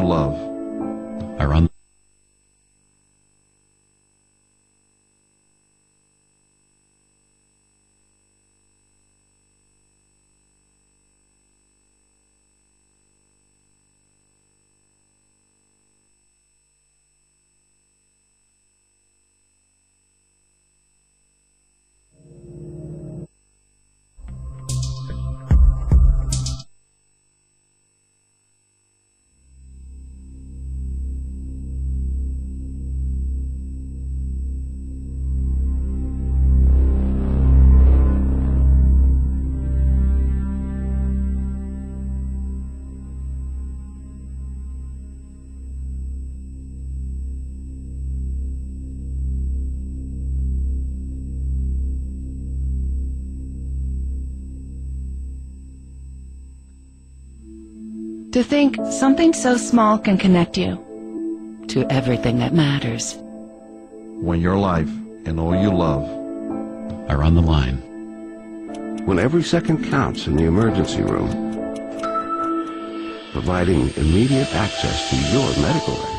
you love are on. To think something so small can connect you to everything that matters. when your life and all you love are on the line. When every second counts in the emergency room, providing immediate access to your medical records.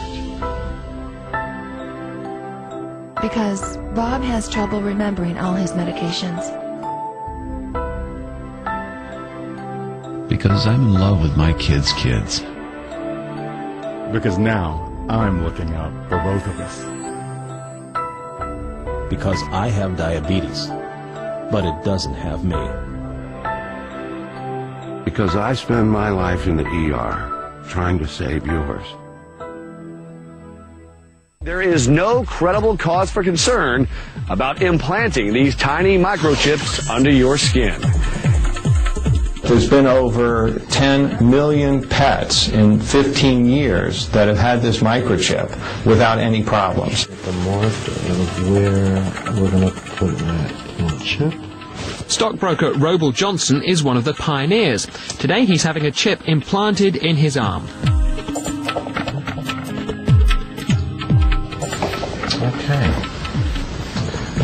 Because Bob has trouble remembering all his medications. Because I'm in love with my kids' kids. Because now I'm looking out for both of us. Because I have diabetes, but it doesn't have me. Because I spend my life in the ER trying to save yours. There is no credible cause for concern about implanting these tiny microchips under your skin. There's been over 10 million pets in 15 years that have had this microchip without any problems. The morph of where we're going to put that chip. Stockbroker Robel Johnson is one of the pioneers. Today he's having a chip implanted in his arm. Okay.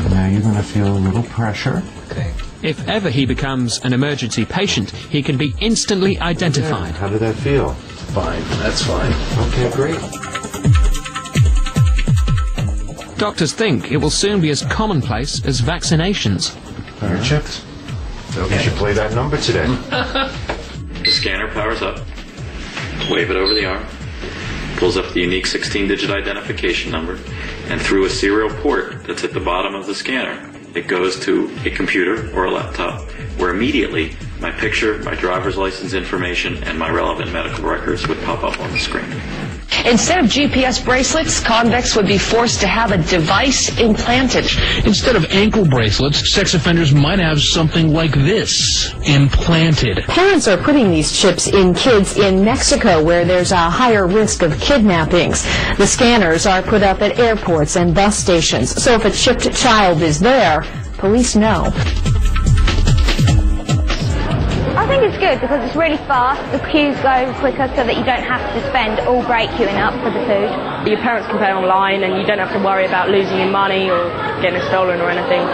Now you're going to feel a little pressure. Okay. If ever he becomes an emergency patient, he can be instantly identified. How did that feel? Fine, that's fine. Okay, great. Doctors think it will soon be as commonplace as vaccinations. You're chipped. So you should play that number today. The scanner powers up. Wave it over the arm. Pulls up the unique 16-digit identification number. And through a serial port that's at the bottom of the scanner, it goes to a computer or a laptop where immediately my picture, my driver's license information, and my relevant medical records would pop up on the screen. Instead of GPS bracelets, convicts would be forced to have a device implanted. Instead of ankle bracelets, sex offenders might have something like this implanted. Parents are putting these chips in kids in Mexico where there's a higher risk of kidnappings. The scanners are put up at airports and bus stations, so if a chipped child is there, police know. I think it's good because it's really fast, the queues go quicker so that you don't have to spend all break queuing up for the food. Your parents can pay online and you don't have to worry about losing your money or getting it stolen or anything.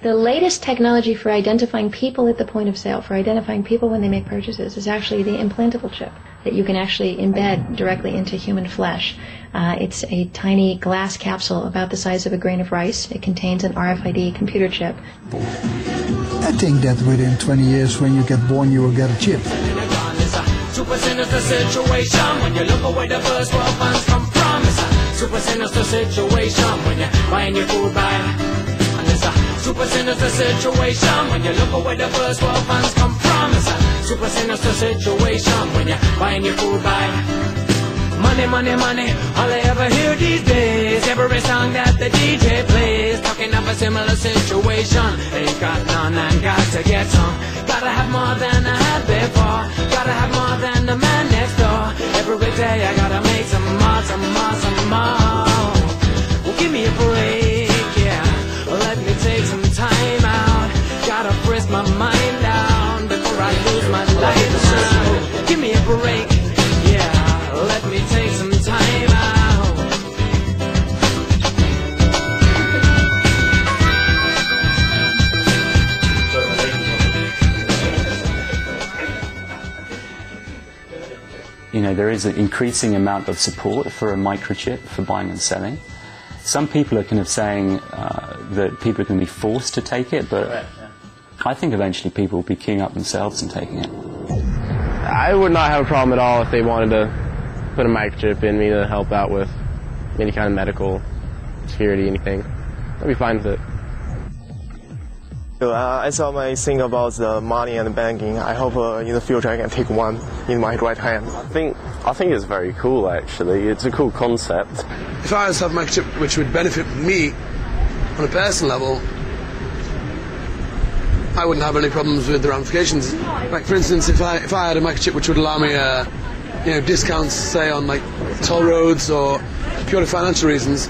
The latest technology for identifying people at the point of sale, for identifying people when they make purchases, is actually the implantable chip that you can actually embed directly into human flesh. It's a tiny glass capsule about the size of a grain of rice. It contains an RFID computer chip. I think that within 20 years when you get born you will get a chip. Super sinister situation when you look away the first world funds come from. It's a super sinister situation when you're buying your food by. And it's a super sinister situation when you look away the first world funds come from. It's a super sinister situation when you're buying your food by. Money, money, money, all I ever hear these days. Every song that the DJ plays, talking of a similar situation. Ain't got none and got to get some. Gotta have more than I had before. Gotta have more than the man next door. Every day I gotta make some more, some more, some more. Well, give me a break, yeah. Well, let me take some time out. Gotta frisk my mind out. there is an increasing amount of support for a microchip for buying and selling. Some people are kind of saying that people are going to be forced to take it, but I think eventually people will be queuing up themselves and taking it. I would not have a problem at all if they wanted to put a microchip in me to help out with any kind of medical security, anything. I'd be fine with it. I saw my thing about the money and banking. I hope in the future I can take one in my right hand. I think it's very cool, actually. It's a cool concept. If I was to have a microchip which would benefit me on a personal level, I wouldn't have any problems with the ramifications. Like, for instance, if I had a microchip which would allow me discounts, say, on like toll roads or purely financial reasons,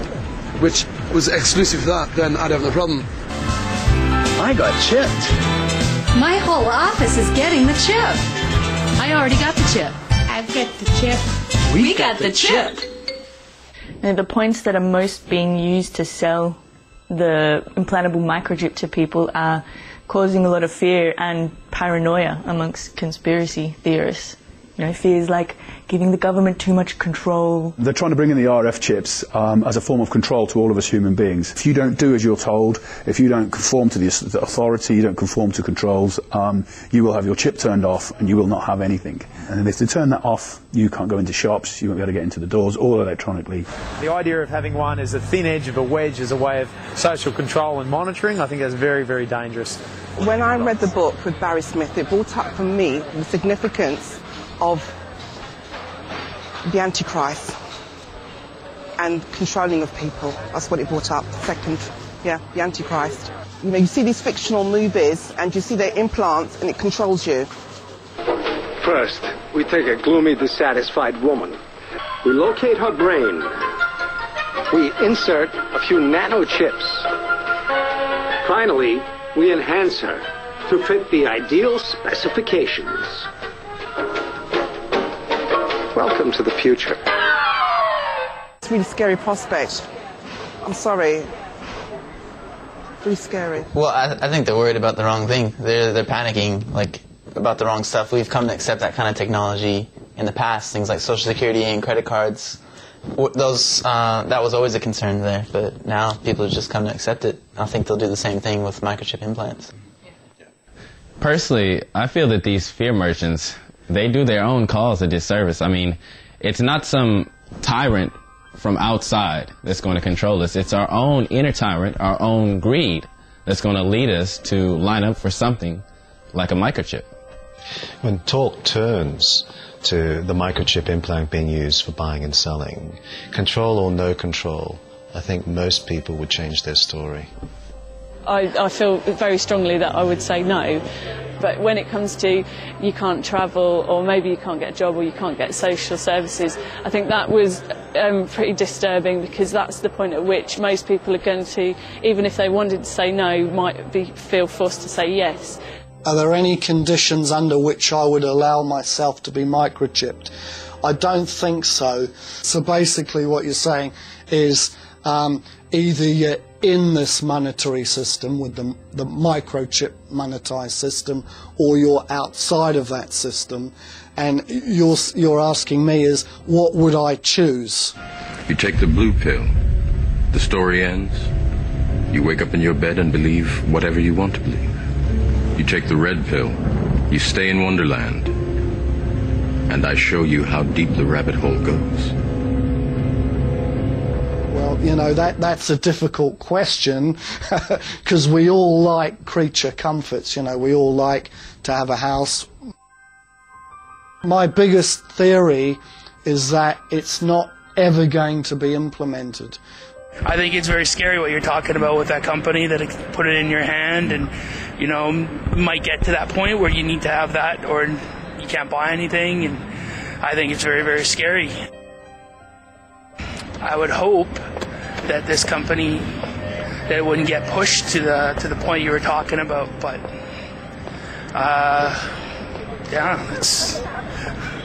which was exclusive for that, then I'd have no problem. I got chipped. My whole office is getting the chip. I already got the chip. I've got the chip. We got the chip. The points that are most being used to sell the implantable microchip to people are causing a lot of fear and paranoia amongst conspiracy theorists. Fears like giving the government too much control. They're trying to bring in the RF chips as a form of control to all of us human beings. If you don't do as you're told, if you don't conform to the authority, you don't conform to controls, you will have your chip turned off and you will not have anything. And if they turn that off, you can't go into shops, you won't be able to get into the doors, all electronically. The idea of having one as a thin edge of a wedge as a way of social control and monitoring, I think that's very, very dangerous. When I read the book with Barry Smith, it brought up for me the significance of the Antichrist and controlling of people. That's what it brought up. Second, the Antichrist. You see these fictional movies and you see their implants and it controls you. First, we take a gloomy, dissatisfied woman. We locate her brain. We insert a few nanochips. Finally, we enhance her to fit the ideal specifications. Welcome to the future. It's a really scary prospect. I'm sorry. Really scary. Well, I think they're worried about the wrong thing. They're panicking, about the wrong stuff. We've come to accept that kind of technology in the past, things like Social Security and credit cards. That was always a concern there, but now people have just come to accept it. I think they'll do the same thing with microchip implants. Personally, I feel that these fear merchants, they do their own cause a disservice. I mean, it's not some tyrant from outside that's going to control us. It's our own inner tyrant, our own greed, that's going to lead us to line up for something like a microchip. When talk turns to the microchip implant being used for buying and selling, control or no control, I think most people would change their story. I feel very strongly that I would say no. But when it comes to you can't travel, or maybe you can't get a job, or you can't get social services, I think that was pretty disturbing, because that's the point at which most people are going to, even if they wanted to say no, might feel forced to say yes. Are there any conditions under which I would allow myself to be microchipped? I don't think so. So basically what you're saying is either you're in this monetary system with the microchip monetized system, or you're outside of that system, and you're asking me is what would I choose? You take the blue pill, the story ends. You wake up in your bed and believe whatever you want to believe. You take the red pill, you stay in Wonderland, and I show you how deep the rabbit hole goes. Well, that's a difficult question, because we all like creature comforts, we all like to have a house. My biggest theory is that it's not ever going to be implemented. I think it's very scary what you're talking about with that company that put it in your hand, and might get to that point where you need to have that or you can't buy anything, and I think it's very, very scary. I would hope that this company, that it wouldn't get pushed to the point you were talking about, but yeah,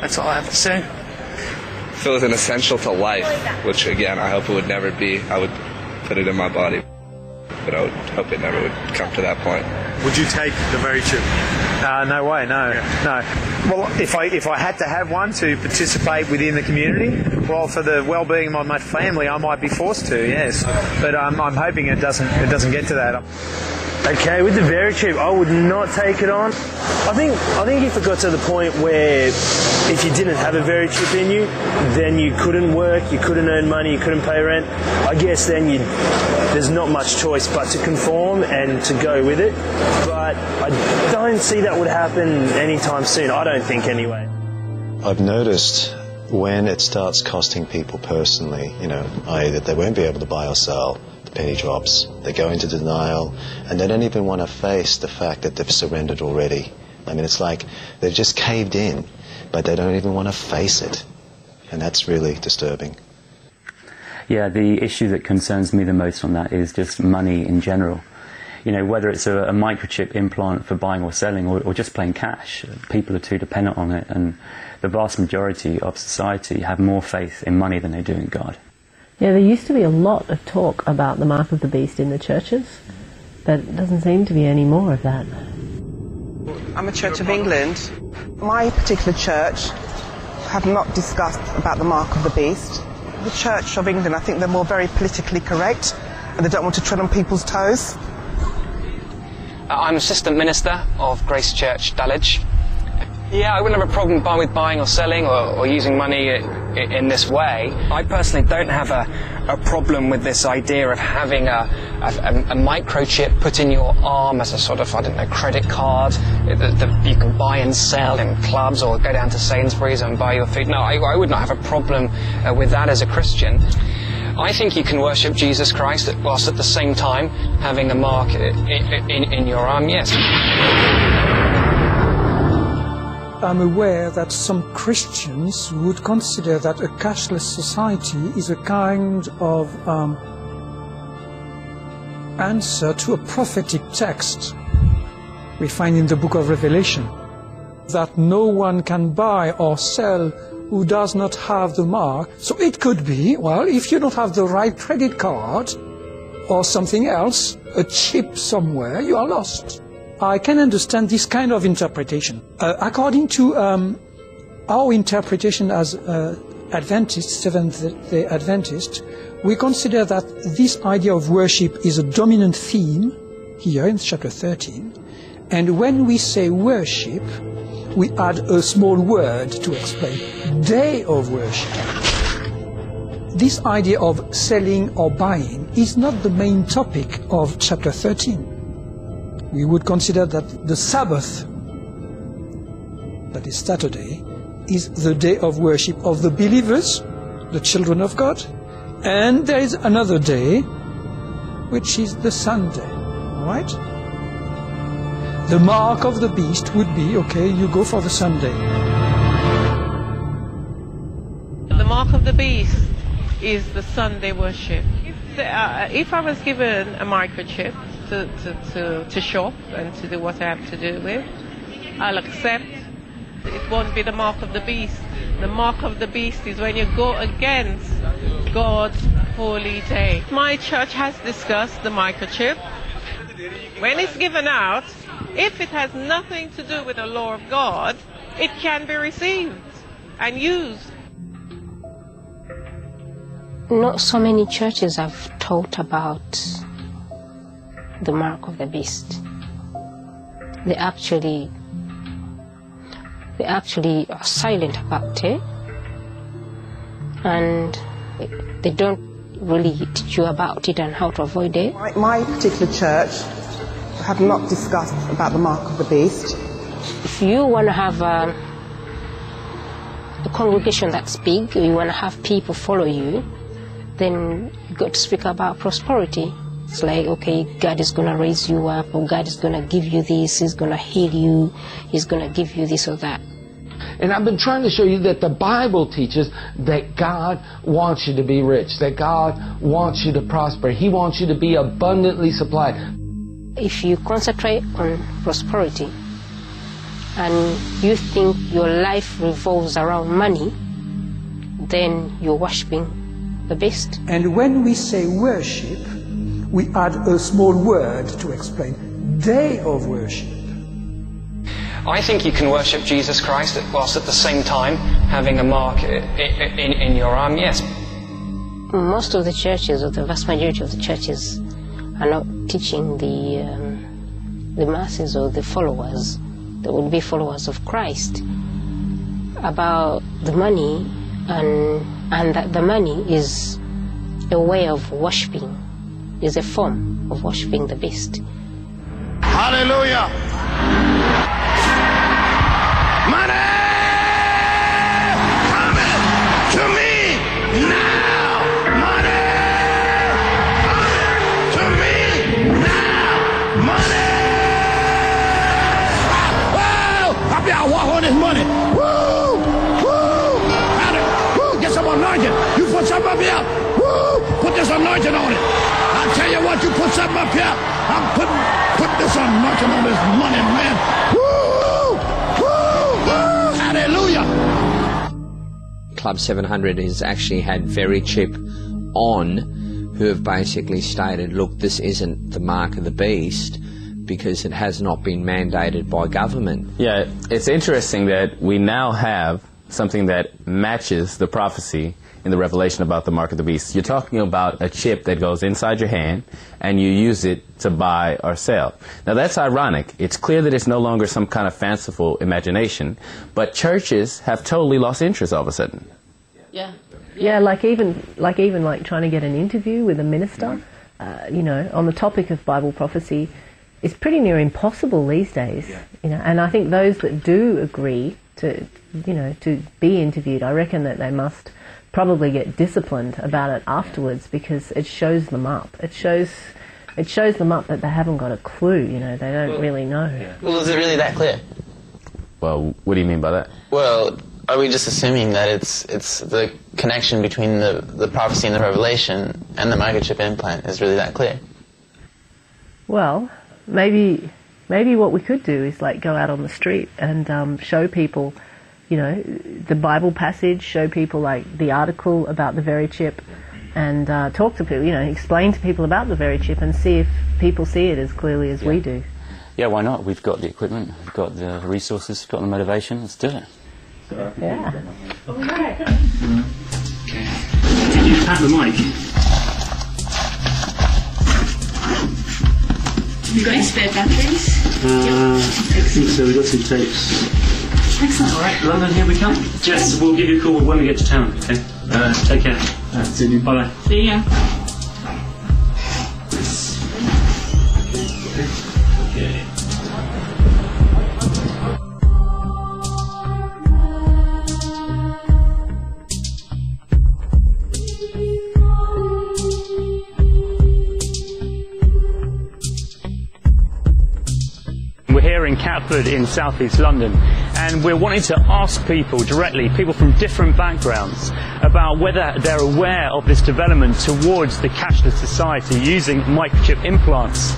that's all I have to say. I feel it's an essential to life, which again I hope it would never be. I would put it in my body. but I would hope it never would come to that point. Would you take the very chip? No way, no. Well, if I had to have one to participate within the community, well, for the well-being of my family, I might be forced to, yes. But I'm hoping it doesn't get to that. Okay, with the Verichip, I would not take it on. I think if it got to the point where if you didn't have a Verichip in you, then you couldn't work, you couldn't earn money, you couldn't pay rent, I guess then there's not much choice but to conform and to go with it. But I don't see that would happen anytime soon, I don't think anyway. I've noticed when it starts costing people personally, i.e. that they won't be able to buy or sell, the penny drops, they go into denial, and they don't even want to face the fact that they've surrendered already. I mean, it's like they've just caved in, but they don't even want to face it. And that's really disturbing. Yeah, the issue that concerns me the most on that is just money in general. Whether it's a microchip implant for buying or selling or just plain cash, people are too dependent on it, and the vast majority of society have more faith in money than they do in God. Yeah, there used to be a lot of talk about the mark of the beast in the churches, but it doesn't seem to be any more of that. I'm a Church of England. My particular church have not discussed about the mark of the beast. The Church of England, I think they're more very politically correct and they don't want to tread on people's toes. I'm Assistant Minister of Grace Church, Dulwich. Yeah, I wouldn't have a problem with buying or selling or using money in this way. I personally don't have a problem with this idea of having a microchip put in your arm as a sort of, credit card that you can buy and sell in clubs or go down to Sainsbury's and buy your food. No, I would not have a problem with that as a Christian. I think you can worship Jesus Christ whilst at the same time having a mark in your arm, yes. I'm aware that some Christians would consider that a cashless society is a kind of answer to a prophetic text we find in the book of Revelation, that no one can buy or sell who does not have the mark. So it could be, well, if you don't have the right credit card or something else, a chip somewhere, you are lost. I can understand this kind of interpretation. According to our interpretation as Adventists, Seventh-day Adventists, we consider that this idea of worship is a dominant theme here in chapter 13. And when we say worship, we add a small word to explain, day of worship. This idea of selling or buying is not the main topic of chapter 13. We would consider that the Sabbath, that is Saturday, is the day of worship of the believers, the children of God, and there is another day, which is the Sunday, all right? The mark of the beast would be, okay, you go for the Sunday. The mark of the beast is the Sunday worship. If I was given a microchip to shop and to do what I have to do with, I'll accept. It won't be the mark of the beast. The mark of the beast is when you go against God's holy day. My church has discussed the microchip. When it's given out, if it has nothing to do with the law of God, it can be received and used. Not so many churches have taught about the mark of the beast. They actually are silent about it, and they don't really teach you about it and how to avoid it. My particular church have not discussed about the mark of the beast. If you want to have a congregation that's big, you want to have people follow you, then you've got to speak about prosperity. It's like, okay, God is going to raise you up, or God is going to give you this, He's going to heal you, He's going to give you this or that. And I've been trying to show you that the Bible teaches that God wants you to be rich, that God wants you to prosper. He wants you to be abundantly supplied. If you concentrate on prosperity and you think your life revolves around money, then you're worshiping the beast. And when we say worship, we add a small word to explain day of worship. I think you can worship Jesus Christ whilst at the same time having a mark in your arm, yes. Most of the churches, or the vast majority of the churches, are not teaching the masses or the followers, that would be followers of Christ, about the money, and that the money is a way of worshipping, is a form of worshipping the beast. Hallelujah! Money coming to me now! Money coming to me now! Money! Whoa! I be out walk on this money. Woo! Woo! Woo! Get some anointing. You put something up here. Woo! Put this anointing on it. I tell you what, you put something up here. I'm put this anointing on this money, man. Woo! Woo! Woo! Hallelujah! Club 700 has actually had Very Cheap on, who have basically stated, look, this isn't the mark of the beast because it has not been mandated by government. Yeah, it's interesting that we now have something that matches the prophecy in the Revelation about the mark of the beast. You're talking about a chip that goes inside your hand and you use it to buy or sell. Now that's ironic. It's clear that it's no longer some kind of fanciful imagination, but churches have totally lost interest all of a sudden. Yeah, like even trying to get an interview with a minister, you know, on the topic of Bible prophecy is pretty near impossible these days. You know, and I think those that do agree to, you know, to be interviewed, I reckon that they must probably get disciplined about it afterwards, because it shows them up. It shows them up that they haven't got a clue. You know, they don't really know. Well, is it really that clear? Well, what do you mean by that? Well, are we just assuming that it's the connection between the prophecy and the revelation and the microchip implant is really that clear? Well, maybe what we could do is like go out on the street and show people, you know, the Bible passage, show people like the article about the Very Chip, and talk to people, you know, explain to people about the Very Chip and see if people see it as clearly as we do. Yeah, why not? We've got the equipment, we've got the resources, we've got the motivation, let's do it. Yeah. Okay. Did you pat the mic? Have you got any spare batteries? I think so, we've got some tapes. Excellent. Alright, London, here we come. Jess, we'll give you a call when we get to town, okay? Take care. See you. Bye-bye. See ya. Okay. We're here in Catford in southeast London, and we're wanting to ask people directly, people from different backgrounds, about whether they're aware of this development towards the cashless society using microchip implants.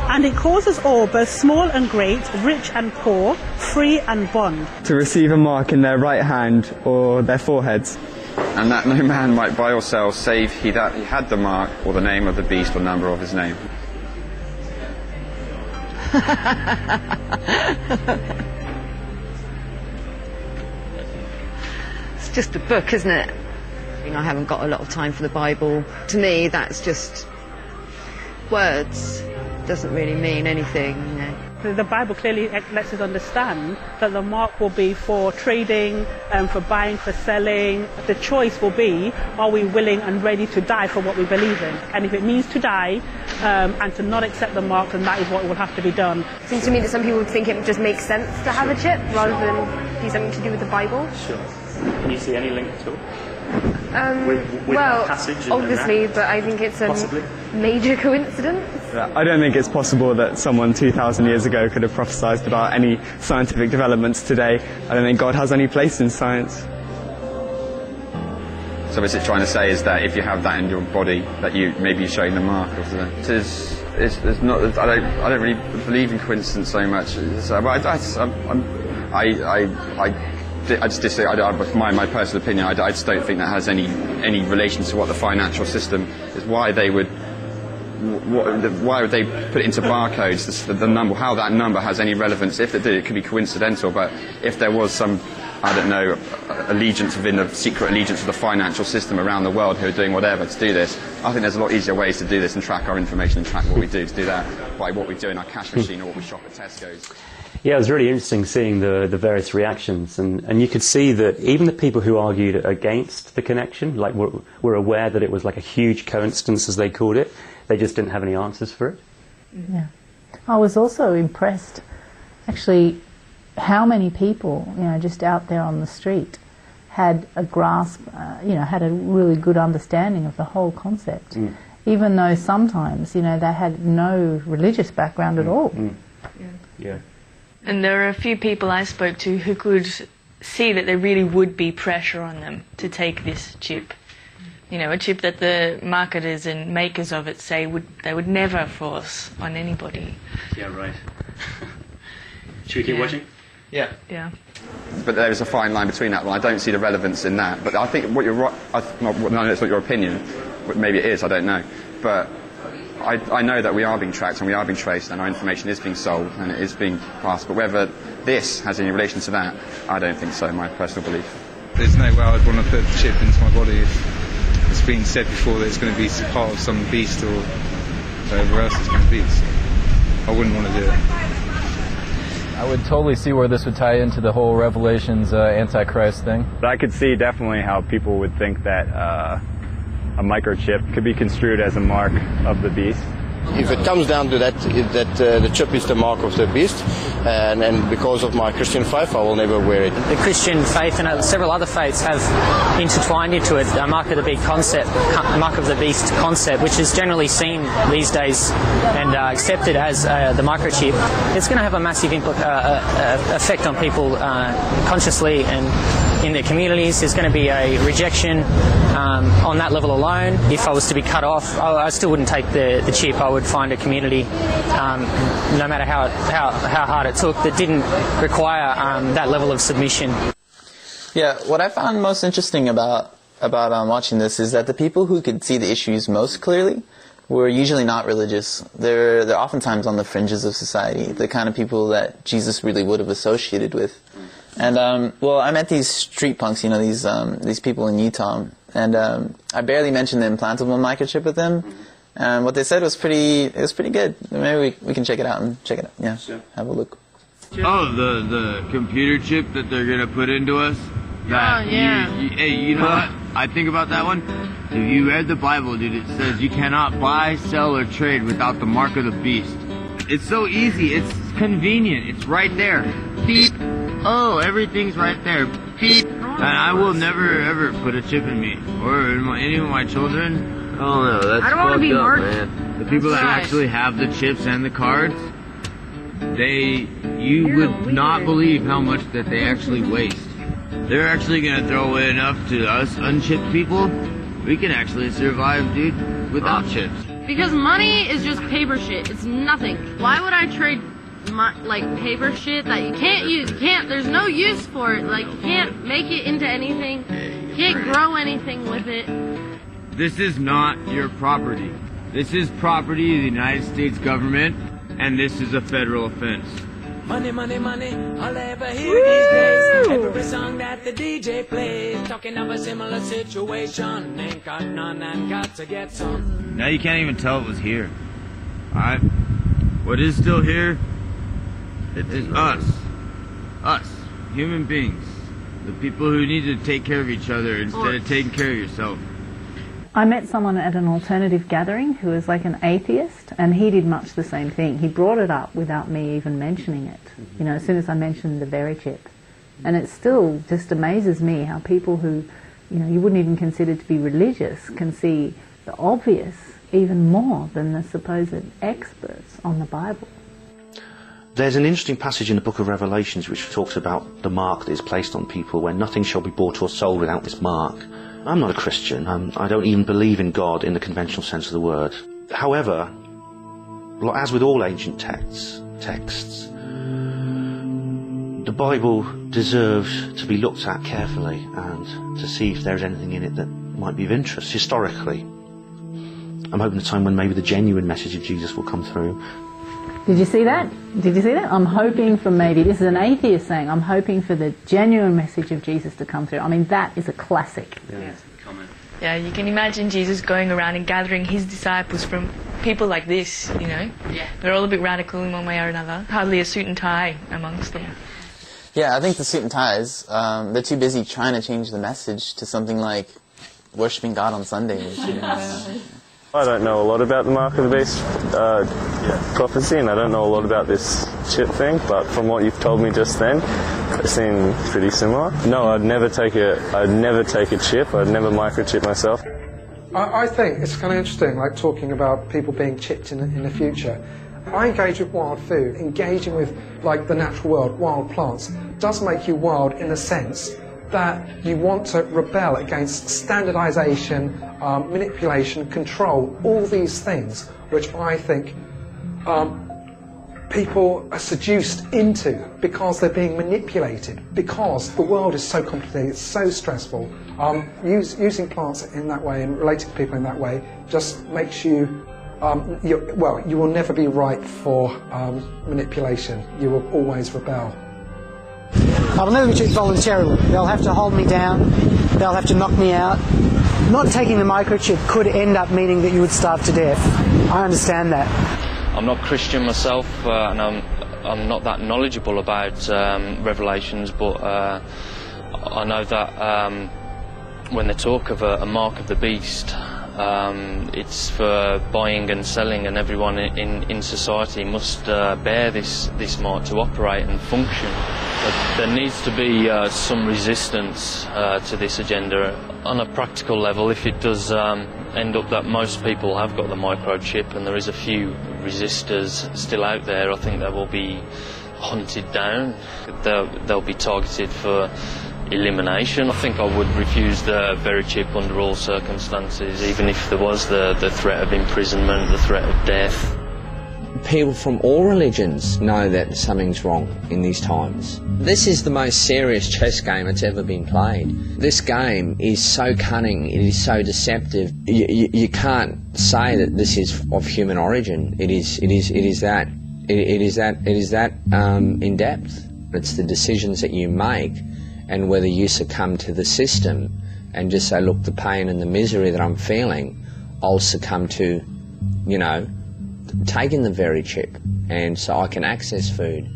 And it causes all, both small and great, rich and poor, free and bond, to receive a mark in their right hand or their foreheads. And that no man might buy or sell save he that he had the mark or the name of the beast or number of his name. It's just a book, isn't it? I haven't got a lot of time for the Bible. To me, that's just words. Doesn't really mean anything, you know. The Bible clearly lets us understand that the mark will be for trading, for buying, for selling. The choice will be, are we willing and ready to die for what we believe in? And if it means to die and to not accept the mark, then that is what will have to be done. It seems to me that some people think it just makes sense to have a chip rather than be something to do with the Bible. Sure. Can you see any link at all? With well, passage obviously, but I think it's a major coincidence. I don't think it's possible that someone 2,000 years ago could have prophesied about any scientific developments today. I don't think God has any place in science. So what's it trying to say is that if you have that in your body, that you maybe you're showing the mark of the... It's not. I don't really believe in coincidence so much. I just disagree. My personal opinion, I just don't think that has any relation to what the financial system is. Why they would put it into barcodes, the number, how that number has any relevance? If it did, it could be coincidental, but if there was some, I don't know, allegiance within the secret allegiance of the financial system around the world who are doing whatever to do this, I think there's a lot easier ways to do this and track our information and track what we do, to do that by what we do in our cash machine or what we shop at Tesco's. Yeah, it was really interesting seeing the various reactions, and you could see that even the people who argued against the connection, like were aware that it was like a huge coincidence, as they called it. They just didn't have any answers for it. Yeah, I was also impressed, actually, how many people, just out there on the street, had a grasp, had a really good understanding of the whole concept, even though sometimes, they had no religious background at all. Yeah. And there are a few people I spoke to who could see that there really would be pressure on them to take this chip. A chip that the marketers and makers of it say they would never force on anybody. Yeah, right. Should we keep watching? Yeah. Yeah. But there is a fine line between that. Well, I don't see the relevance in that. But I think what you're right. No, it's not your opinion. Maybe it is. I don't know. But I know that we are being tracked and we are being traced and our information is being sold and it is being passed. But whether this has any relation to that, I don't think so. My personal belief. There's no way I'd want to put the chip into my body. It's been said before that it's going to be part of some beast or whatever else it's going to be. So I wouldn't want to do it. I would totally see where this would tie into the whole Revelations Antichrist thing. But I could see definitely how people would think that a microchip could be construed as a mark of the beast. If it comes down to that the chip is the mark of the beast, and because of my Christian faith, I will never wear it. The Christian faith and several other faiths have intertwined into it a mark of the beast concept, which is generally seen these days and accepted as the microchip. It's going to have a massive effect on people consciously and in their communities. There's going to be a rejection on that level alone. If I was to be cut off, I still wouldn't take the chip. I would find a community, no matter how hard it took, that didn't require that level of submission. Yeah, what I found most interesting about watching this is that the people who could see the issues most clearly were usually not religious. They're oftentimes on the fringes of society, the kind of people that Jesus really would have associated with. And I met these street punks, these people in Utah, and I barely mentioned the implantable microchip with them. And what they said was pretty good. Maybe we can check it out and check it out. Yeah, sure. Have a look. Oh, the computer chip that they're gonna put into us. That you know what? I think about that one. If you read the Bible, dude, it says you cannot buy, sell, or trade without the mark of the beast. It's so easy. It's convenient. It's right there. Beep. Oh, everything's right there. Beep. And I will never ever put a chip in me or in any of my children. Oh no, that's I don't want to be marked. Man. The people that actually have the chips and the cards, you would not believe how much that they actually waste. They're actually gonna throw away enough to us unchipped people. We can actually survive, dude, without chips. Because money is just paper shit. It's nothing. Why would I trade paper shit that you can't use? There's no use for it. Like, you can't make it into anything. You can't grow anything with it. This is not your property. This is property of the United States government, and this is a federal offense. Money, money, money, all I ever hear these days. Every song that the DJ plays, talking of a similar situation. Ain't got none and got to get some. Now you can't even tell it was here. Alright? What is still here is us. Us. Human beings. The people who need to take care of each other instead of taking care of yourself. I met someone at an alternative gathering who was like an atheist, and he did much the same thing. He brought it up without me even mentioning it, as soon as I mentioned the berry chip. And it still just amazes me how people who, you wouldn't even consider to be religious can see the obvious even more than the supposed experts on the Bible. There's an interesting passage in the book of Revelations which talks about the mark that is placed on people, where nothing shall be bought or sold without this mark. I'm not a Christian. I don't even believe in God in the conventional sense of the word. However, as with all ancient texts, The Bible deserves to be looked at carefully and to see if there's anything in it that might be of interest historically. I'm hoping the time when maybe the genuine message of Jesus will come through. Did you see that? Did you see that? I'm hoping for maybe, this is an atheist saying, I'm hoping for the genuine message of Jesus to come through. I mean, that is a classic. Yeah, you can imagine Jesus going around and gathering his disciples from people like this, you know. Yeah. They're all a bit radical in one way or another. Hardly a suit and tie amongst them. Yeah, I think the suit and ties, they're too busy trying to change the message to something like worshipping God on Sundays. I don't know a lot about the Mark of the Beast prophecy, and I don't know a lot about this chip thing, but from what you've told me just then, it seemed pretty similar. No, I'd never take a chip, I'd never microchip myself. I think it's kind of interesting, like talking about people being chipped in the future. I engage with wild food. Engaging with like the natural world, wild plants, does make you wild in the sense that you want to rebel against standardization, manipulation, control, all these things which I think people are seduced into because they're being manipulated, because the world is so complicated, it's so stressful. Using plants in that way and relating to people in that way just makes you, you will never be ripe for manipulation. You will always rebel. I will never be chipped voluntarily. They'll have to hold me down, they'll have to knock me out. Not taking the microchip could end up meaning that you would starve to death. I understand that. I'm not Christian myself, and I'm not that knowledgeable about Revelations, but I know that when they talk of a mark of the beast, it's for buying and selling, and everyone in society must bear this mark to operate and function. But there needs to be some resistance to this agenda. On a practical level, if it does end up that most people have got the microchip and there is a few resistors still out there, I think they will be hunted down. They'll be targeted for elimination. I think I would refuse the VeriChip under all circumstances, even if there was the threat of imprisonment, the threat of death. People from all religions know that something's wrong in these times. This is the most serious chess game that's ever been played. This game is so cunning, it is so deceptive. You can't say that this is of human origin. It is that in depth. It's the decisions that you make, and whether you succumb to the system and just say, look, the pain and the misery that I'm feeling, I'll succumb to, taking the VeriChip, and so I can access food.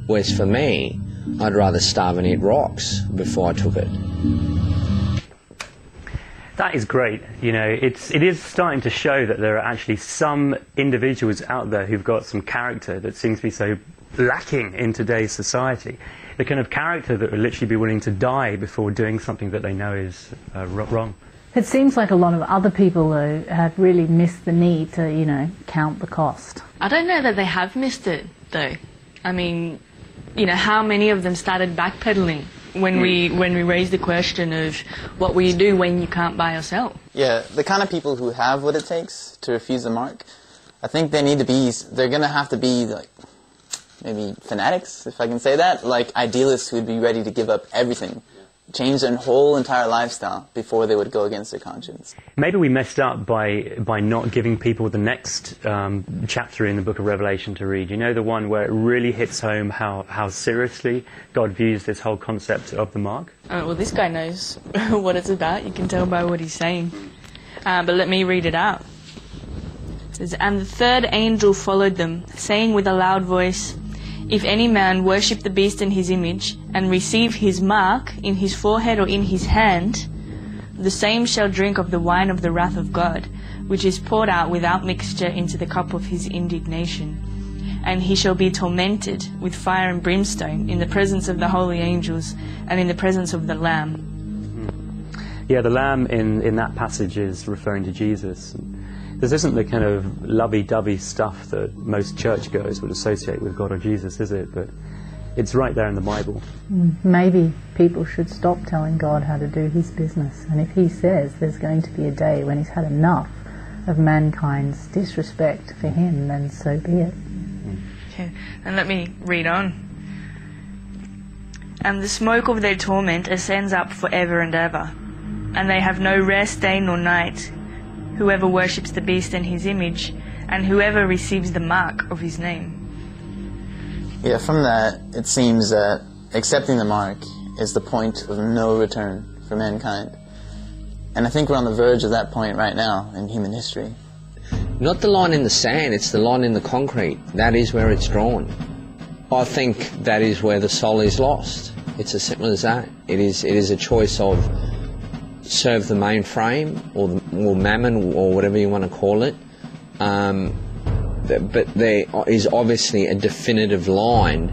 Whereas for me, I'd rather starve and eat rocks before I took it. That is great. It is starting to show that there are actually some individuals out there who've got some character that seems to be so lacking in today's society. The kind of character that would literally be willing to die before doing something that they know is wrong. It seems like a lot of other people, though, have really missed the need to, count the cost. I don't know that they have missed it, though. I mean, how many of them started backpedaling when we raised the question of what will you do when you can't buy or sell? Yeah, the kind of people who have what it takes to refuse the mark, I think they're going to have to be, like, maybe fanatics, if I can say that, like idealists who would be ready to give up everything, change their whole entire lifestyle before they would go against their conscience. Maybe we messed up by not giving people the next chapter in the book of Revelation to read. The one where it really hits home how seriously God views this whole concept of the mark? Well, this guy knows what it's about. You can tell by what he's saying. But let me read it out. It says, "And the third angel followed them, saying with a loud voice, If any man worship the beast in his image, and receive his mark in his forehead or in his hand, the same shall drink of the wine of the wrath of God, which is poured out without mixture into the cup of his indignation. And he shall be tormented with fire and brimstone in the presence of the holy angels and in the presence of the Lamb." Yeah, the Lamb in that passage is referring to Jesus. This isn't the kind of lovey-dovey stuff that most churchgoers would associate with God or Jesus, is it? But it's right there in the Bible. Maybe people should stop telling God how to do his business. And if he says there's going to be a day when he's had enough of mankind's disrespect for him, then so be it. Okay. And let me read on. and the smoke of their torment ascends up forever and ever. And they have no rest day nor night, whoever worships the beast and his image, and whoever receives the mark of his name. Yeah, from that, it seems that accepting the mark is the point of no return for mankind. And I think we're on the verge of that point right now in human history. Not the line in the sand, it's the line in the concrete. That is where it's drawn. I think that is where the soul is lost. It's as simple as that. It is a choice of serve the mainframe or mammon or whatever you want to call it. But there is obviously a definitive line.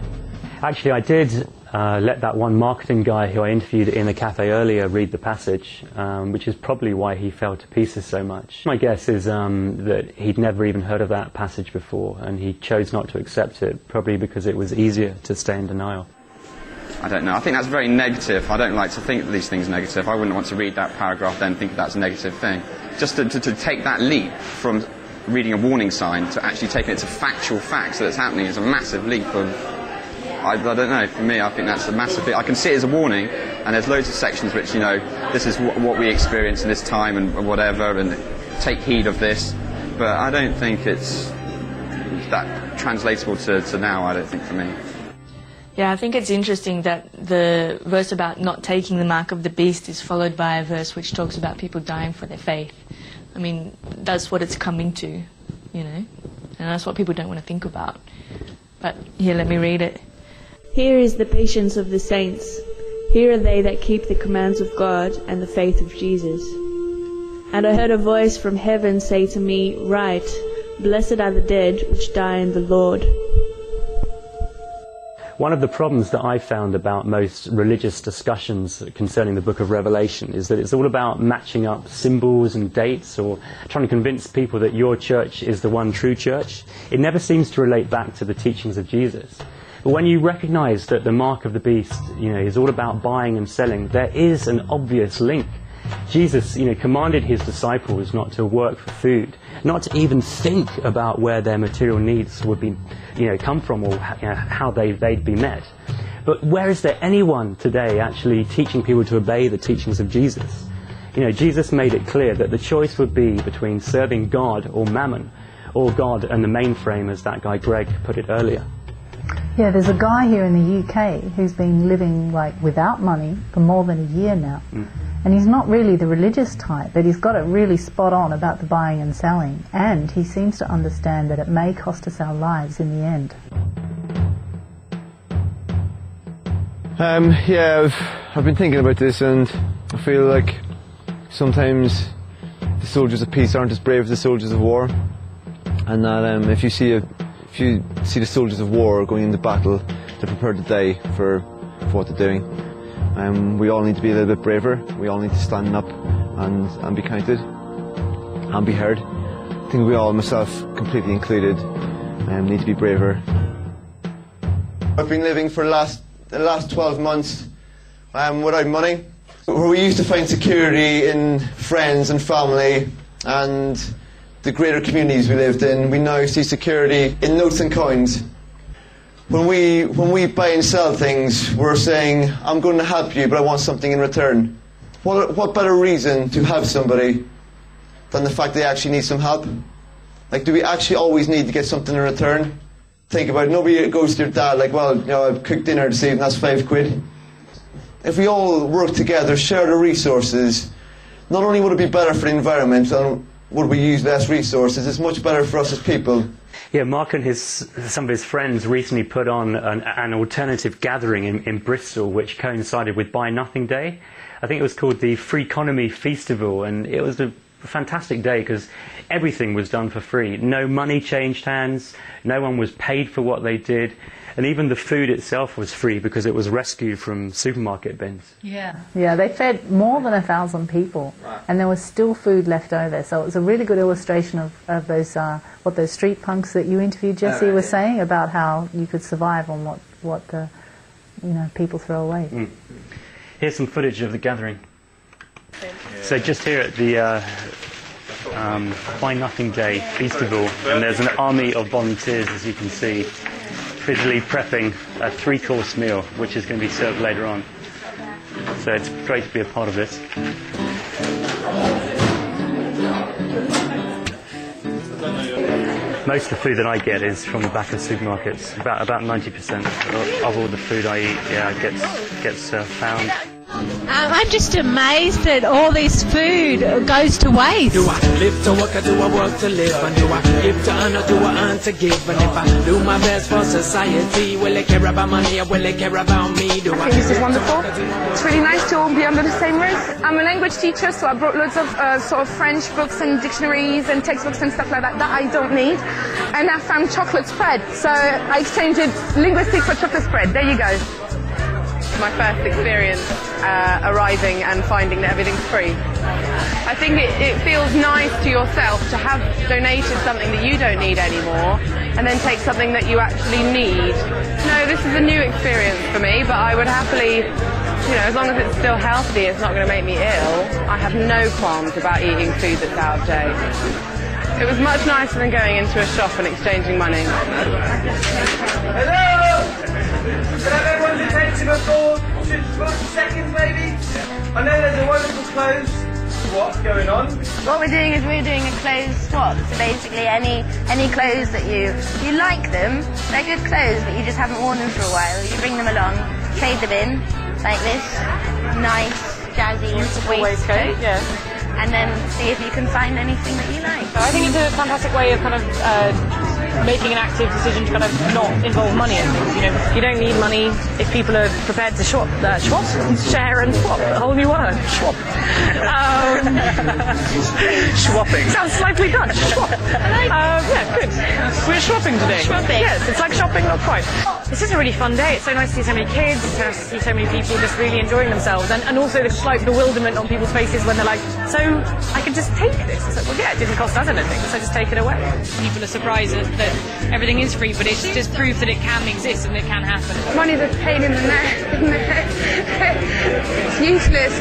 Actually, I did let that one marketing guy who I interviewed in the cafe earlier read the passage, which is probably why he fell to pieces so much. My guess is that he'd never even heard of that passage before, and he chose not to accept it, probably because it was easier to stay in denial. I don't know. I think that's very negative. I don't like to think that these things are negative. I wouldn't want to read that paragraph then and think that's a negative thing. Just to take that leap from reading a warning sign to actually taking it to factual facts that it's happening is a massive leap of... I don't know, for me I think that's a massive bit. I can see it as a warning, and there's loads of sections which, you know, this is what we experience in this time and whatever, and take heed of this, but I don't think it's that translatable to now, I don't think, for me. Yeah, I think it's interesting that the verse about not taking the mark of the beast is followed by a verse which talks about people dying for their faith. I mean, that's what it's coming to, you know, and that's what people don't want to think about. But here, let me read it. Here is the patience of the saints. Here are they that keep the commands of God and the faith of Jesus. And I heard a voice from heaven say to me, Write, Blessed are the dead which die in the Lord. One of the problems that I found about most religious discussions concerning the book of Revelation is that it's all about matching up symbols and dates, or trying to convince people that your church is the one true church. It never seems to relate back to the teachings of Jesus. But when you recognize that the mark of the beast, you know, is all about buying and selling, there is an obvious link. Jesus, you know, commanded his disciples not to work for food, not to even think about where their material needs would be, you know, come from, or you know, how they'd be met. But where is there anyone today actually teaching people to obey the teachings of Jesus? You know, Jesus made it clear that the choice would be between serving God or mammon, or God and the mainframe, as that guy Greg put it earlier. Yeah, there's a guy here in the UK who's been living like without money for more than a year now. And he's not really the religious type, but he's got it really spot on about the buying and selling. And he seems to understand that it may cost us our lives in the end. Yeah, I've been thinking about this, and I feel like sometimes the soldiers of peace aren't as brave as the soldiers of war. And that if you see the soldiers of war going into battle, they're prepared to die for what they're doing. We all need to be a little bit braver. We all need to stand up and be counted and be heard. I think we all, myself completely included, need to be braver. I've been living for the last 12 months without money. Where we used to find security in friends and family and the greater communities we lived in, we now see security in notes and coins. When we buy and sell things, we're saying, I'm going to help you, but I want something in return. What better reason to have somebody than the fact they actually need some help? Like, do we actually always need to get something in return? Think about it. Nobody goes to your dad like, well, you know, I've cooked dinner this evening, that's £5. If we all work together, share the resources, not only would it be better for the environment and would we use less resources, it's much better for us as people. Yeah, Mark and some of his friends recently put on an alternative gathering in Bristol, which coincided with Buy Nothing Day. I think it was called the Free Economy Festival, and it was a fantastic day because everything was done for free. No money changed hands, no one was paid for what they did, and even the food itself was free because it was rescued from supermarket bins. Yeah, they fed more than 1,000 people, and there was still food left over. So it was a really good illustration of those what those street punks that you interviewed, Jesse, were saying about how you could survive on what the people throw away. Here's some footage of the gathering. So just here at the Buy Nothing Day Festival, and there's an army of volunteers, as you can see. busily prepping a 3-course meal, which is going to be served later on. So it's great to be a part of this. Most of the food that I get is from the back of supermarkets. About 90% of all the food I eat, gets found. I'm just amazed that all this food goes to waste. Do I live to work or do I work to live? And do I give to earn or do I earn to give? And if I do my best for society, will they care about money or will they care about me? Do I think this is wonderful. It's really nice to all be under the same roof. I'm a language teacher, so I brought loads of sort of French books and dictionaries and textbooks and stuff like that that I don't need. And I found chocolate spread, so I exchanged linguistics for chocolate spread. There you go. My first experience arriving and finding that everything's free. I think it feels nice to yourself to have donated something that you don't need anymore and then take something that you actually need. No, this is a new experience for me, but I would happily, as long as it's still healthy, it's not going to make me ill, I have no qualms about eating food that's out of date. It was much nicer than going into a shop and exchanging money. Hello! Can I have everyone's attention for 40 seconds maybe? I know there's a wonderful clothes swap going on. What we're doing is we're doing a clothes swap. So basically any clothes that you like them, they're good clothes but you just haven't worn them for a while. You bring them along, trade them in, like this nice, jazzy waistcoat. Yeah. And then see if you can find anything that you like. I think it's a fantastic way of kind of making an active decision to kind of not involve money in things. You don't need money if people are prepared to share and swap. A whole new word, swap. Swapping. Sounds slightly Dutch. Swap. Yeah, good. We're shopping today. Shopping. Yes, it's like shopping, not quite. This is a really fun day. It's so nice to see so many kids. It's so nice to see so many people just really enjoying themselves, and also the slight bewilderment on people's faces when they're like, so I can just take this? It's like, well, yeah, it didn't cost us anything, so just take it away. People are surprised that everything is free, but it's just proof that it can exist and it can happen. Money's a pain in the neck. It's useless.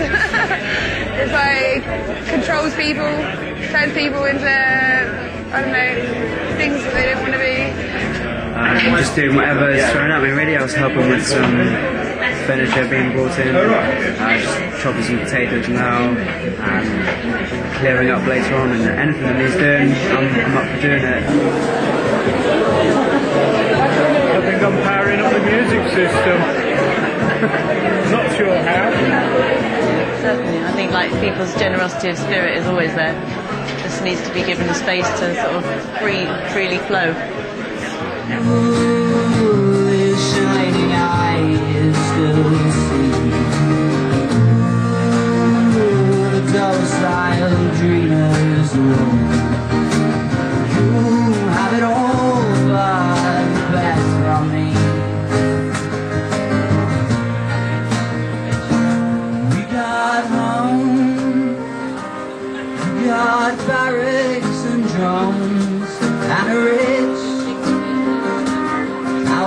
It's like controls people, turns people into, I don't know, things that they don't want to be. Just doing whatever is thrown at me really. I was helping with some furniture being brought in, just chopping some potatoes now and clearing up later on, and anything that needs doing, I'm up for doing it. I think I'm powering up the music system. Not sure how. Certainly, I think people's generosity of spirit is always there. Just needs to be given the space to sort of freely flow. Ooh, shining eyes still see. Ooh, docile dreamers alone. You have it all, but the best from me. We got home, we got barracks and drums and a rich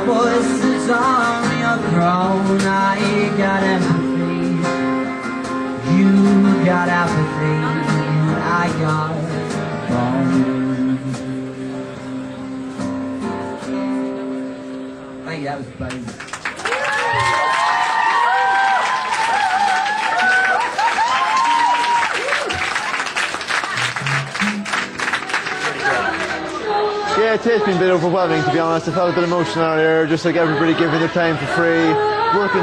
voice sits on your throne. I got empathy, you got apathy, and I got bone. Thank you, that was funny. Yeah, it has been a bit overwhelming, to be honest. I felt a bit emotional earlier, just like everybody giving their time for free.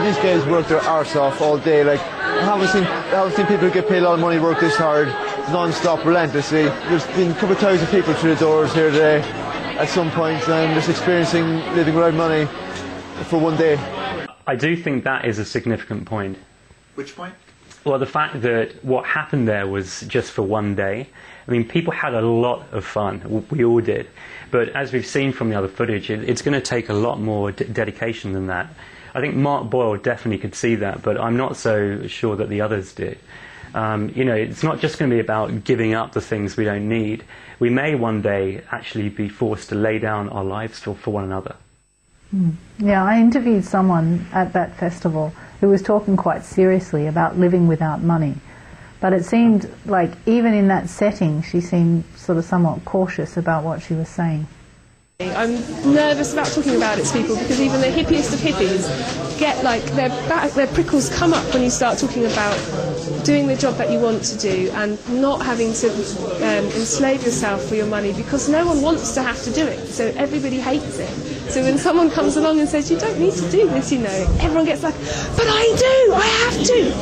These guys work their arse off all day. Like, I haven't seen people who get paid a lot of money work this hard, non-stop, relentlessly. There's been a couple of thousand people through the doors here today at some point, and just experiencing living without money for one day. I do think that is a significant point. Which point? Well, the fact that what happened there was just for one day. I mean, people had a lot of fun. We all did. But as we've seen from the other footage, it's going to take a lot more dedication than that. I think Mark Boyle definitely could see that, but I'm not so sure that the others did. It's not just going to be about giving up the things we don't need. We may one day actually be forced to lay down our lives for one another. Yeah, I interviewed someone at that festival who was talking quite seriously about living without money. But it seemed like even in that setting, she seemed sort of somewhat cautious about what she was saying. I'm nervous about talking about it to people because even the hippiest of hippies get like their prickles come up when you start talking about doing the job that you want to do and not having to enslave yourself for your money, because no one wants to have to do it, so everybody hates it. So when someone comes along and says you don't need to do this, you know, everyone gets like, but I do, I have to.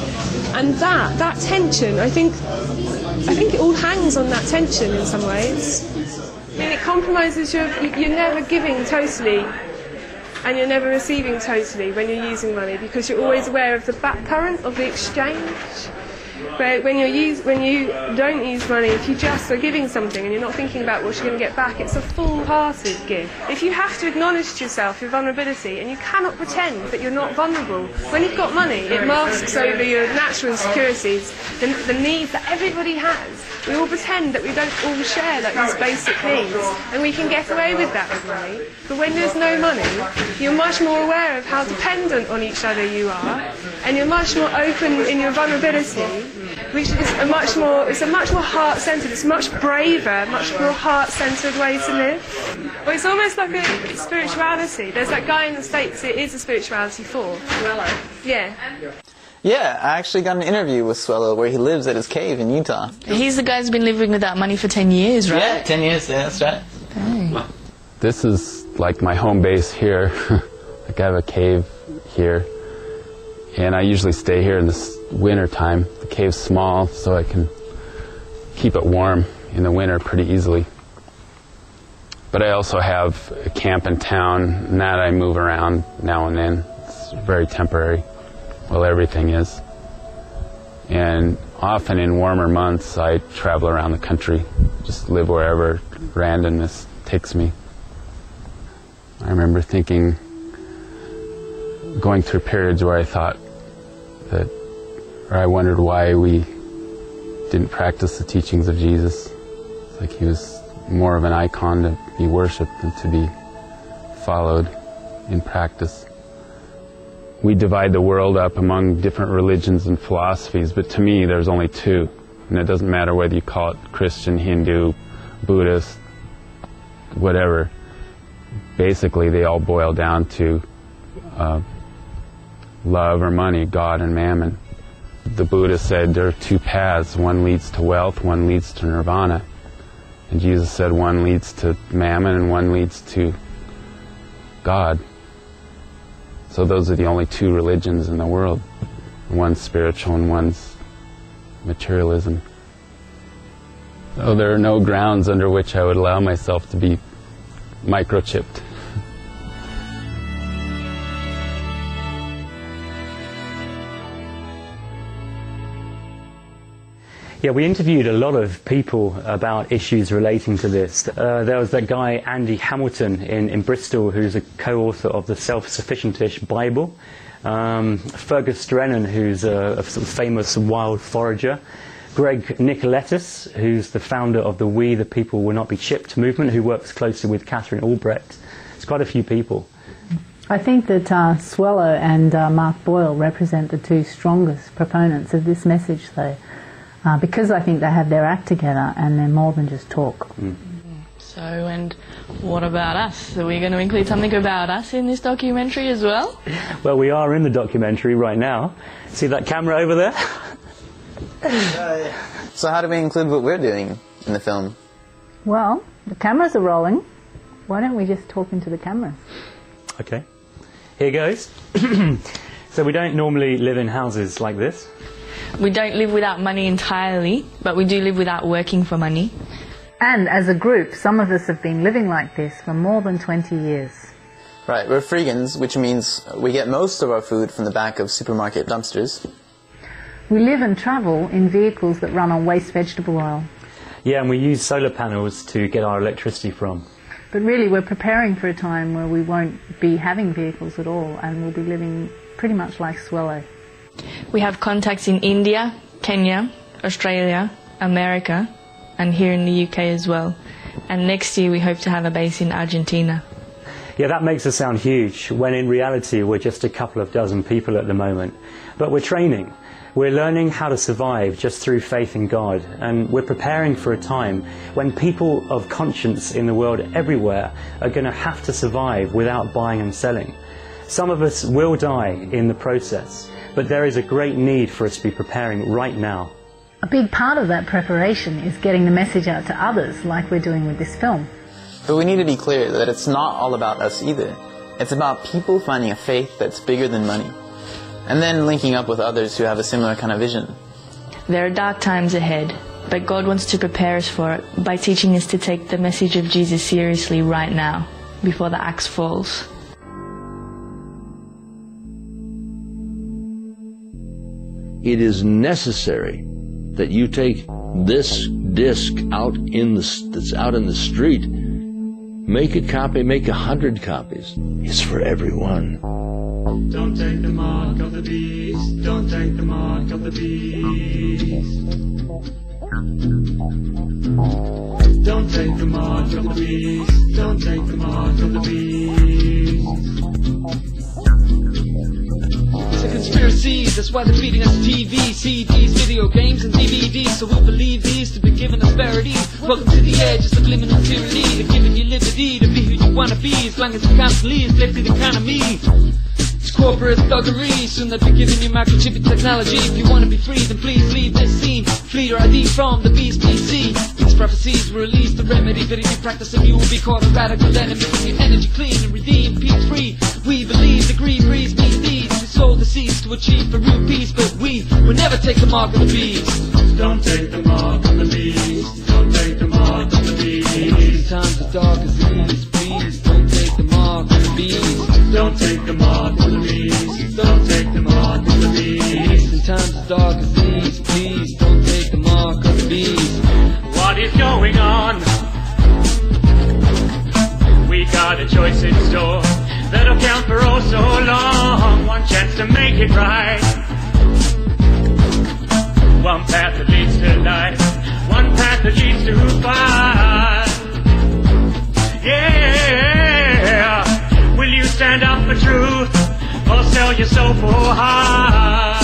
And that tension, I think it all hangs on that tension in some ways. I mean, it compromises you're never giving totally and you're never receiving totally when you're using money, because you're always aware of the back current of the exchange. Where when you don't use money, if you just are giving something and you're not thinking about what you're going to get back, it's a full-hearted give. If you have to acknowledge to yourself your vulnerability, and you cannot pretend that you're not vulnerable, when you've got money, it masks over your natural insecurities, the needs that everybody has. We all pretend that we don't all share like these basic needs, and we can get away with that with money. But when there's no money, you're much more aware of how dependent on each other you are, and you're much more open in your vulnerability, which is a much more heart-centered, it's a much braver, much more heart-centered way to live. Well, it's almost like a spirituality. There's that guy in the States, it is a spirituality for. Yeah. Yeah, I actually got an interview with Swello where he lives at his cave in Utah. He's the guy who's been living without money for 10 years, right? Yeah, 10 years, yeah, that's right. Dang. This is like my home base here. Like I have a cave here, and I usually stay here in this winter time. The cave's small, so I can keep it warm in the winter pretty easily. But I also have a camp in town, and that I move around now and then. It's very temporary. Well, everything is. And often in warmer months, I travel around the country, just live wherever randomness takes me. I remember going through periods where I thought or I wondered why we didn't practice the teachings of Jesus. It's like he was more of an icon to be worshipped than to be followed in practice. We divide the world up among different religions and philosophies, but to me there's only two. And it doesn't matter whether you call it Christian, Hindu, Buddhist, whatever. Basically they all boil down to love or money, God and mammon. The Buddha said there are two paths. One leads to wealth, one leads to nirvana. And Jesus said one leads to mammon and one leads to God. So those are the only two religions in the world. One's spiritual and one's materialism. So there are no grounds under which I would allow myself to be microchipped. Yeah, we interviewed a lot of people about issues relating to this. There was that guy, Andy Hamilton, in Bristol, who's a co-author of the Self-Sufficient-ish Bible. Fergus Drennan, who's a sort of famous wild forager. Greg Nicoletis, who's the founder of the We the People Will Not Be Chipped movement, who works closely with Catherine Albrecht. It's quite a few people. I think that Swello and Mark Boyle represent the two strongest proponents of this message, though. Because I think they have their act together and they're more than just talk. So, and what about us? Are we going to include something about us in this documentary as well? Well, we are in the documentary right now. See that camera over there? So how do we include what we're doing in the film? Well, the cameras are rolling. Why don't we just talk into the cameras? Okay. Here goes. So we don't normally live in houses like this. We don't live without money entirely, but we do live without working for money. And as a group, some of us have been living like this for more than 20 years. Right, we're freegans, which means we get most of our food from the back of supermarket dumpsters. We live and travel in vehicles that run on waste vegetable oil. Yeah, and we use solar panels to get our electricity from. But really, we're preparing for a time where we won't be having vehicles at all, and we'll be living pretty much like Swello. We have contacts in India, Kenya, Australia, America, and here in the UK as well. And next year we hope to have a base in Argentina. Yeah, that makes us sound huge, when in reality we're just a couple of dozen people at the moment. But we're training. We're learning how to survive just through faith in God, and we're preparing for a time when people of conscience in the world everywhere are going to have to survive without buying and selling. Some of us will die in the process, but there is a great need for us to be preparing right now. A big part of that preparation is getting the message out to others, like we're doing with this film. But we need to be clear that it's not all about us either. It's about people finding a faith that's bigger than money, and then linking up with others who have a similar kind of vision. There are dark times ahead, but God wants to prepare us for it by teaching us to take the message of Jesus seriously right now, before the axe falls. It is necessary that you take this disc out that's out in the street, make a copy, make 100 copies. It's for everyone. Don't take the mark of the beast. Don't take the mark of the beast. Don't take the mark of the beast. Don't take the mark of the beast. It's a conspiracy, that's why they're feeding us TV, CDs, video games and DVDs. So we'll believe these to be given us parody. Welcome to the edge of subliminal tyranny. They're giving you liberty to be who you wanna be, as long as you constantly enslave the economy. It's corporate thuggery, soon they'll be giving you microchip technology. If you wanna be free, then please leave this scene. Flee your ID from the beast PC. These prophecies will release the remedy, but if you practice them, you will be called a radical enemy. Keep your energy clean and redeem peace free. We believe the green breeze means deeds. We sold the seeds to achieve Peru peace, but we will never take the mark of the beast. Don't take the mark of the beast. Don't take the mark of the beast. In times of dark as these, please don't take the mark of the beast. Don't take the mark of the beast. Don't take the mark of the beast. In times of dark as these, please don't take the mark of the beast. What is going on? We got a choice in store that'll count for oh so long. One chance to make it right. One path that leads to life. One path that leads to fire. Yeah. Will you stand up for truth or sell your soul for high?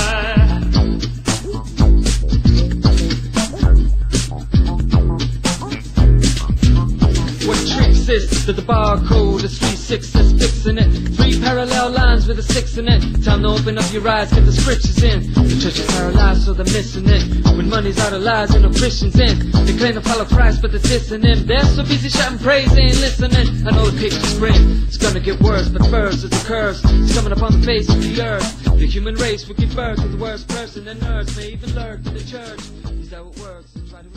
What tricks is that the barcode is 3/6 that's fixing it. 3 parallel lines with a 6 in it. Time to open up your eyes, get the scriptures in. The church is paralyzed, so they're missing it. When money's out of lies and no Christians in. They claim to follow Christ, but they're dissing him. They're so busy shouting praise, they ain't listening. I know the picture's grim, it's gonna get worse, but first it's a curse. It's coming upon the face of the earth. The human race will give birth to the worst person, and earth may even lurk in the church. Is that what works? Try to